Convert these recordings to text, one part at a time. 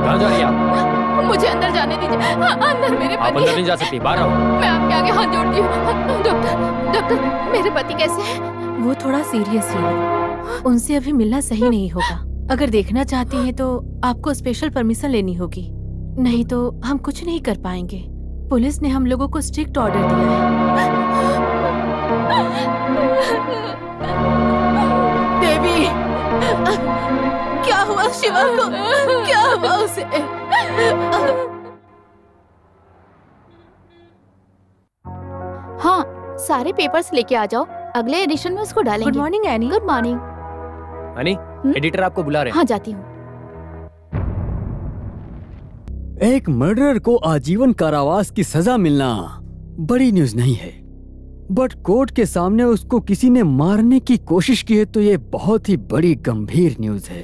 कहाँ जा रही हैं आप? मुझे अंदर जाने दीजिए। अंदर मेरे पति। आप अंदर नहीं जा सकती, बाहर आओ। मैं आपके आगे हाथ जोड़ती हूँ। डॉक्टर, मेरे पति कैसे हैं? वो थोड़ा सीरियस ही है, उनसे अभी मिलना सही नहीं होगा। अगर देखना चाहती हैं तो आपको स्पेशल परमिशन लेनी होगी, नहीं तो हम कुछ नहीं कर पाएंगे। पुलिस ने हम लोगों को स्ट्रिक्ट ऑर्डर दिया है। देवी, क्या हुआ शिवा को? क्या हुआ उसे? हाँ, सारे पेपर्स लेके आ जाओ, अगले एडिशन में उसको डालेंगे। Good morning any. Good morning. Honey, editor आपको बुला रहे हैं। हाँ, जाती हूँ। एक मर्डरर को आजीवन कारावास की सजा मिलना बड़ी न्यूज नहीं है, बट कोर्ट के सामने उसको किसी ने मारने की कोशिश की है तो ये बहुत ही बड़ी गंभीर न्यूज है।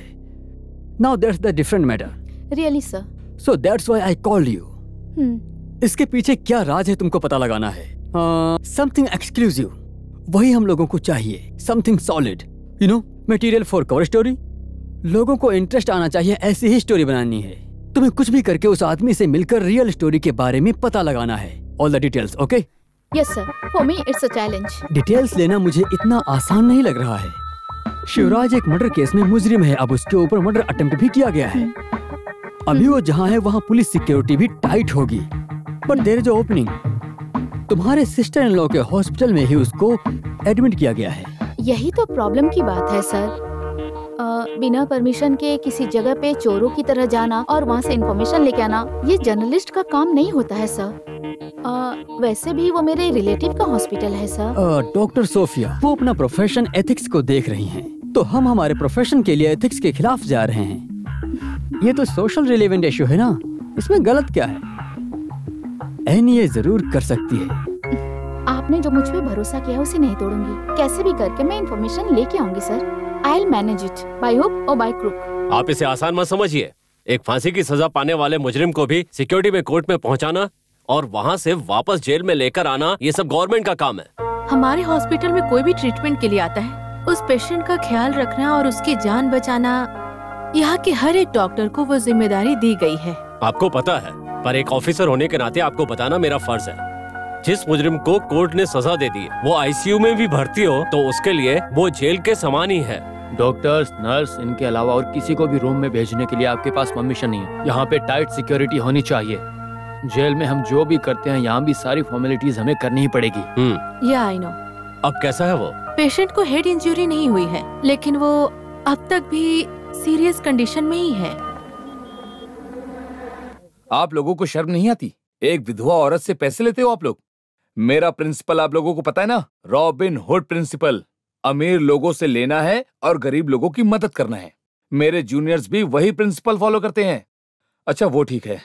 Now that's the different matter. Really sir. So that's why I called you. इसके पीछे क्या राज है तुमको पता लगाना है। समथिंग एक्सक्लूसिव, वही हम लोगों को चाहिए। Something solid, you know, material for cover story. लोगों को इंटरेस्ट आना चाहिए, ऐसी ही स्टोरी बनानी है। तुम्हें कुछ भी करके उस आदमी से मिलकर रियल स्टोरी के बारे में पता लगाना है। All the details, okay? Yes sir, for me it's a challenge. Details लेना मुझे इतना आसान नहीं लग रहा है। शिवराज एक मर्डर केस में मुजरिम है, अब उसके ऊपर मर्डर अटेम्प्ट भी किया गया है। अभी वो जहाँ है वहाँ पुलिस सिक्योरिटी भी टाइट होगी, बट देयर इज ओपनिंग। तुम्हारे सिस्टर इन लॉ के हॉस्पिटल में ही उसको एडमिट किया गया है। यही तो प्रॉब्लम की बात है सर। बिना परमिशन के किसी जगह पे चोरों की तरह जाना और वहाँ से इंफॉर्मेशन लेके आना, ये जर्नलिस्ट का काम नहीं होता है सर। वैसे भी वो मेरे रिलेटिव का हॉस्पिटल है सर। डॉक्टर सोफिया, वो अपना प्रोफेशन एथिक्स को देख रही हैं, तो हम हमारे प्रोफेशन के लिए एथिक्स के खिलाफ जा रहे हैं। ये तो सोशल रिलेवेंट इशू है ना, इसमें गलत क्या है? एनी ये जरूर कर सकती है। आपने जो मुझ पे भरोसा किया उसे नहीं तोड़ूंगी। कैसे भी करके मैं इंफॉर्मेशन लेके आऊंगी sir. I'll manage it by hook or by crook। आप इसे आसान मत समझिए। एक फांसी की सजा पाने वाले मुजरिम को भी सिक्योरिटी में कोर्ट में पहुंचाना और वहां से वापस जेल में लेकर आना, ये सब गवर्नमेंट का काम है। हमारे हॉस्पिटल में कोई भी ट्रीटमेंट के लिए आता है, उस पेशेंट का ख्याल रखना और उसकी जान बचाना यहाँ के हर एक डॉक्टर को वो जिम्मेदारी दी गई है। आपको पता है, पर एक ऑफिसर होने के नाते आपको बताना मेरा फर्ज है। जिस मुजरिम को कोर्ट ने सजा दे दी, वो आईसीयू में भी भर्ती हो तो उसके लिए वो जेल के समान ही है। डॉक्टर्स, नर्स, इनके अलावा और किसी को भी रूम में भेजने के लिए आपके पास परमिशन नहीं है। यहाँ पे टाइट सिक्योरिटी होनी चाहिए। जेल में हम जो भी करते हैं, यहाँ भी सारी फॉर्मेलिटीज हमें करनी ही पड़ेगी। या आई नो। अब कैसा है वो? पेशेंट को हेड इंजरी नहीं हुई है, लेकिन वो अब तक भी सीरियस कंडीशन में ही है। आप लोगों को शर्म नहीं आती? एक विधवा औरत से पैसे लेते हो आप लोग। मेरा प्रिंसिपल आप लोगों को पता है ना, रॉबिन हुड प्रिंसिपल। अमीर लोगों से लेना है और गरीब लोगों की मदद करना है। मेरे जूनियर्स भी वही प्रिंसिपल फॉलो करते हैं। अच्छा वो ठीक है,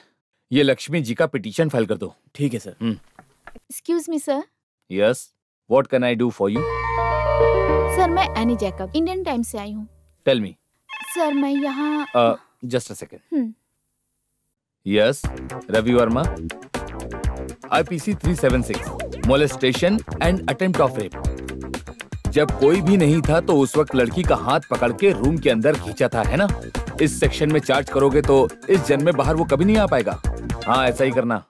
ये लक्ष्मी जी का पिटीशन फाइल कर दो। ठीक है sir. Excuse me sir. Yes, what can I do for you? Sir मैं एनी जैकब, इंडियन टाइम्स से आई हूँ। Tell me. सर मैं यहाँ just a second. Yes, Ravi Verma, IPC 376, molestation and attempt of rape. जब कोई भी नहीं था तो उस वक्त लड़की का हाथ पकड़ के रूम के अंदर खींचा था, है ना? इस सेक्शन में चार्ज करोगे तो इस जन्म में बाहर वो कभी नहीं आ पाएगा। हाँ, ऐसा ही करना।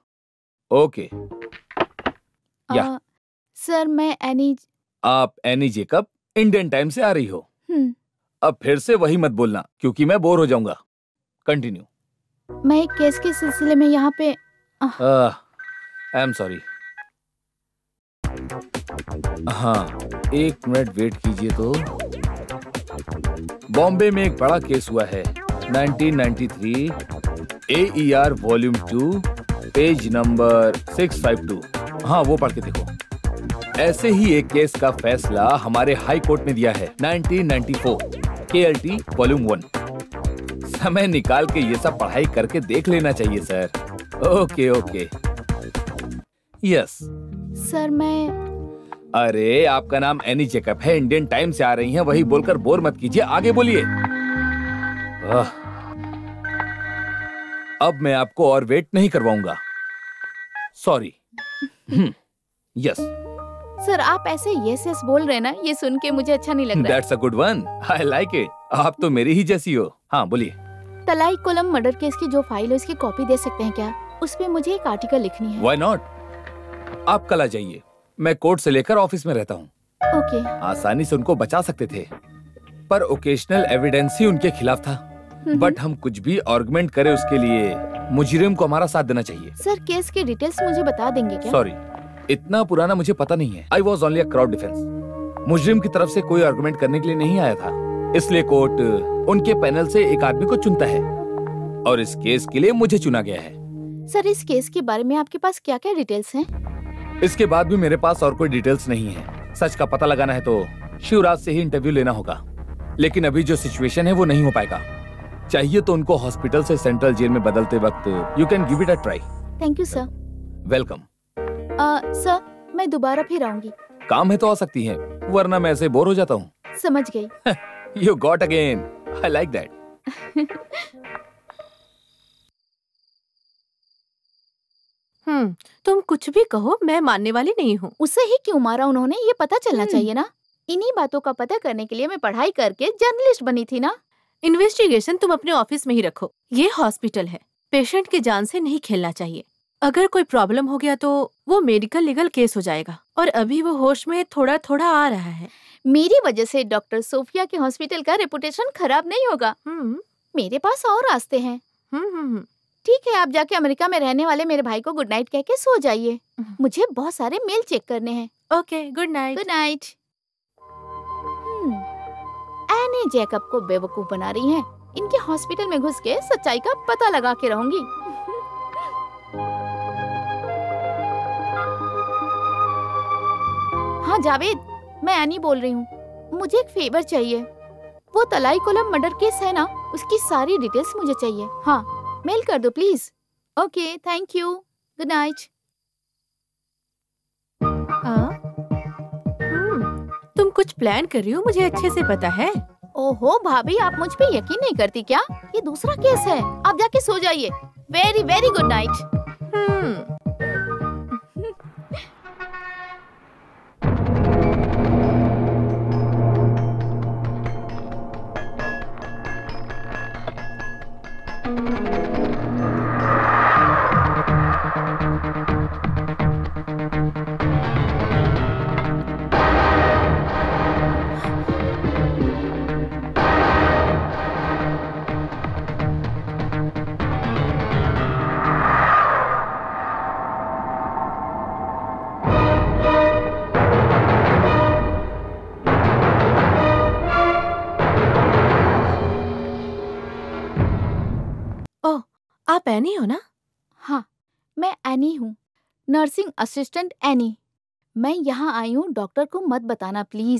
ओके। या सर मैं एनी। आप एनी जेकब, इंडियन टाइम से आ रही हो। अब फिर से वही मत बोलना क्योंकि मैं बोर हो जाऊंगा। कंटिन्यू। मैं एक केस के सिलसिले में यहाँ पे। I am sorry. हाँ, एक मिनट वेट कीजिए। तो बॉम्बे में एक बड़ा केस हुआ है, 1993, AER वॉल्यूम 2, पेज नंबर 652। हाँ, वो पढ़ के देखो। ऐसे ही एक केस का फैसला हमारे हाई कोर्ट ने दिया है, 1994, KLT वॉल्यूम 1। समय निकाल के ये सब पढ़ाई करके देख लेना चाहिए sir. Okay okay. Yes sir मैं। अरे आपका नाम एनी जेकब है, इंडियन टाइम से आ रही हैं, वही बोलकर बोर मत कीजिए, आगे बोलिए। अब मैं आपको और वेट नहीं करवाऊंगा। सॉरी। यस, सर आप ऐसे यस यस बोल रहे ना, ये सुन के मुझे अच्छा नहीं लग रहा। That's a good one. I like it. आप तो मेरी ही जैसी हो। हाँ बोलिए। तलाई कोलम मर्डर केस की जो फाइल है उसकी कॉपी दे सकते हैं क्या? उस पे मुझे एक आर्टिकल लिखनी है। Why not? आप कल आ जाइए, मैं कोर्ट से लेकर ऑफिस में रहता हूँ। ओके। आसानी से उनको बचा सकते थे, पर ओकेशनल एविडेंस ही उनके खिलाफ था। बट हम कुछ भी आर्गुमेंट करें उसके लिए मुजरिम को हमारा साथ देना चाहिए। सर केस की डिटेल्स मुझे बता देंगे क्या? सॉरी, इतना पुराना मुझे पता नहीं है। I was only a crowd defence. मुजरिम की तरफ से कोई आर्गुमेंट करने के लिए नहीं आया था, इसलिए कोर्ट उनके पैनल से एक आदमी को चुनता है और इस केस के लिए मुझे चुना गया है। सर इस केस के बारे में आपके पास क्या क्या डिटेल्स हैं? इसके बाद भी मेरे पास और कोई डिटेल्स नहीं है। सच का पता लगाना है तो शिवराज से ही इंटरव्यू लेना होगा, लेकिन अभी जो सिचुएशन है वो नहीं हो पाएगा। चाहिए तो उनको हॉस्पिटल से सेंट्रल जेल में बदलते वक्त you can give it a try. Thank you sir. Welcome. Sir मैं दोबारा फिर आऊंगी। काम है तो आ सकती हैं, वरना मैं ऐसे बोर हो जाता हूँ। समझ गई। You got again, I like that. तुम कुछ भी कहो, मैं मानने वाली नहीं हूँ। उसे ही क्यों मारा उन्होंने, ये पता चलना चाहिए ना। इन्हीं बातों का पता करने के लिए मैं पढ़ाई करके जर्नलिस्ट बनी थी ना। इन्वेस्टिगेशन तुम अपने ऑफिस में ही रखो, ये हॉस्पिटल है, पेशेंट की जान से नहीं खेलना चाहिए। अगर कोई प्रॉब्लम हो गया तो वो मेडिकल लीगल केस हो जाएगा, और अभी वो होश में थोड़ा थोड़ा आ रहा है। मेरी वजह से डॉक्टर सोफिया के हॉस्पिटल का रेपुटेशन खराब नहीं होगा। मेरे पास और रास्ते हैं। ठीक है, आप जाके अमेरिका में रहने वाले मेरे भाई को गुड नाइट कह के सो जाइए। मुझे बहुत सारे मेल चेक करने हैं। Okay, good night. Good night. Any Jacob को बेवकूफ बना रही हैं। इनके हॉस्पिटल में घुस के सच्चाई का पता लगा के रहूंगी। हाँ जावेद, मैं एनी बोल रही हूँ। मुझे एक फेवर चाहिए। वो तलाई कोलम मर्डर केस है ना, उसकी सारी डिटेल्स मुझे चाहिए। हाँ, मेल कर दो please. Okay, thank you. Good night. तुम कुछ प्लान कर रही हो, मुझे अच्छे से पता है। ओहो भाभी, आप मुझ पे यकीन नहीं करती क्या? ये दूसरा केस है, आप जाके सो जाइए। Very very good night. आप एनी हो ना? हाँ, मैं एनी हूँ, नर्सिंग असिस्टेंट एनी। मैं यहाँ आई हूँ, डॉक्टर को मत बताना प्लीज।